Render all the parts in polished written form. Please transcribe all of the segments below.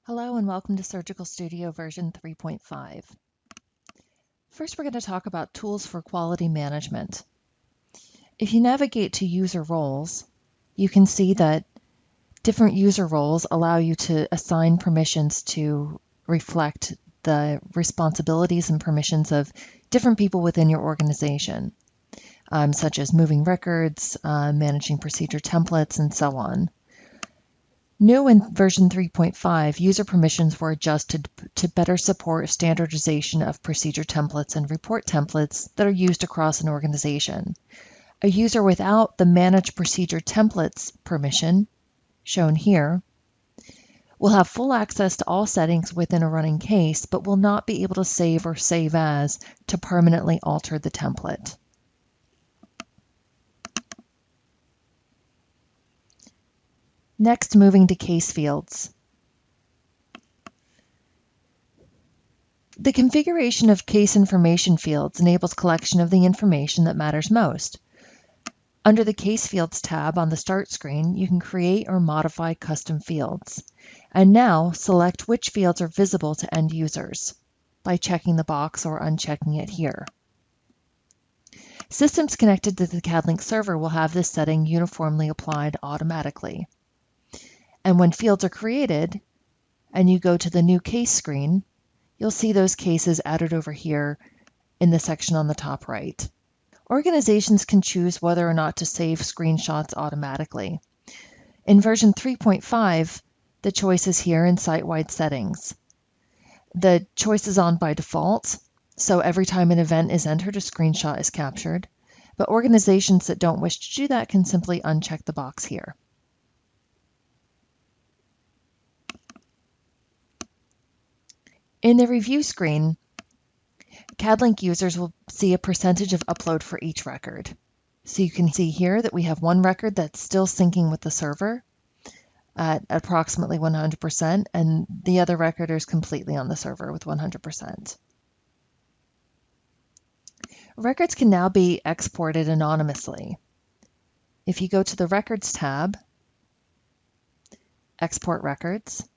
Hello and welcome to Surgical Studio version 3.5. First, we're going to talk about tools for quality management. If you navigate to user roles, you can see that different user roles allow you to assign permissions to reflect the responsibilities and permissions of different people within your organization, such as moving records, managing procedure templates, and so on. New in version 3.5, user permissions were adjusted to better support standardization of procedure templates and report templates that are used across an organization. A user without the Manage Procedure Templates permission, shown here, will have full access to all settings within a running case, but will not be able to save or save as to permanently alter the template. Next, moving to case fields. The configuration of case information fields enables collection of the information that matters most. Under the Case Fields tab on the Start screen, you can create or modify custom fields. And now, select which fields are visible to end users by checking the box or unchecking it here. Systems connected to the CADLink server will have this setting uniformly applied automatically. And when fields are created, and you go to the New Case screen, you'll see those cases added over here in the section on the top right. Organizations can choose whether or not to save screenshots automatically. In version 3.5, the choice is here in site-wide settings. The choice is on by default, so every time an event is entered, a screenshot is captured. But organizations that don't wish to do that can simply uncheck the box here. In the review screen, CADLink users will see a percentage of upload for each record. So you can see here that we have one record that's still syncing with the server at approximately 100%, and the other record is completely on the server with 100%. Records can now be exported anonymously. If you go to the Records tab, Export Records,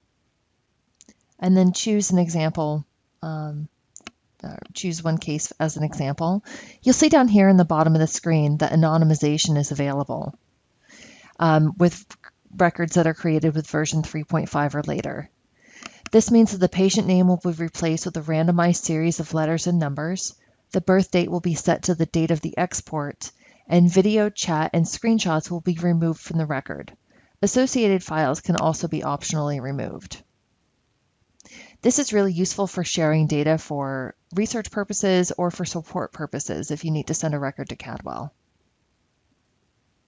and then choose an example, choose one case as an example, you'll see down here in the bottom of the screen that anonymization is available with records that are created with version 3.5 or later. This means that the patient name will be replaced with a randomized series of letters and numbers, the birth date will be set to the date of the export, and video, chat, and screenshots will be removed from the record. Associated files can also be optionally removed. This is really useful for sharing data for research purposes or for support purposes if you need to send a record to Cadwell.